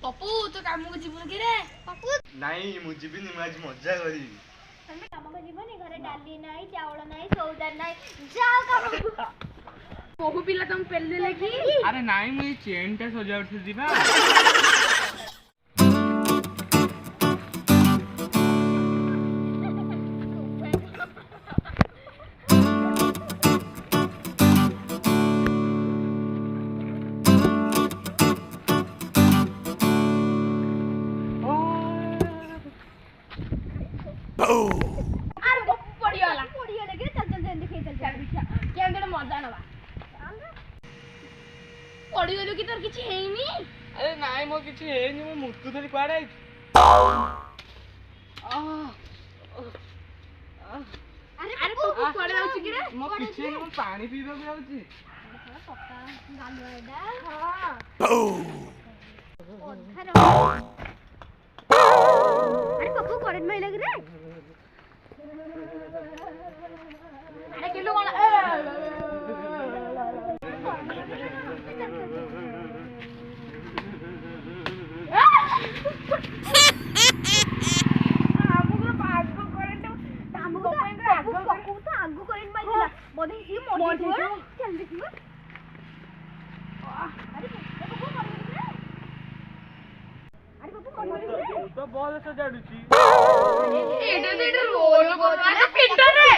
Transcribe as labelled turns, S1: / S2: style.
S1: पप्पू तो काम को जीवन के रे
S2: पप्पू
S3: नहीं मु जीविनी मु आज मजा करी
S2: तमे काम को जीवनी घरे डाली नाही चावल नाही सौदा नाही जाओ काम
S1: बहु पिला तुम पेले लगी
S3: अरे नहीं मु चेन टा सजावट से दिबा
S1: अरे पप्पू पड़ियाला
S2: लगे चल चल जल्दी खेल चल चल
S1: क्या अंदर मजा नवा पड़ी गलु की तोर किछि हेइनी
S3: अरे नहीं मो किछि हेनी मो मुटु धरी पाड़े
S1: अरे पप्पू पड़े जाउछि कि रे
S3: मो किछि मो पानी पीबा को जाउछि
S2: पक्का गालुआ एडा
S1: हां
S2: अरे पप्पू करंट में लग रे
S1: अरे केलो कोन हमको पागो करंट
S2: हमको पप्पू तो आगू करंट माइला बोले ही मोटी चल देखियो अरे पप्पू करंट रे अरे पप्पू करंट
S3: तो बहुत सजाडुछि
S1: एटा रोल कर पिंटर रे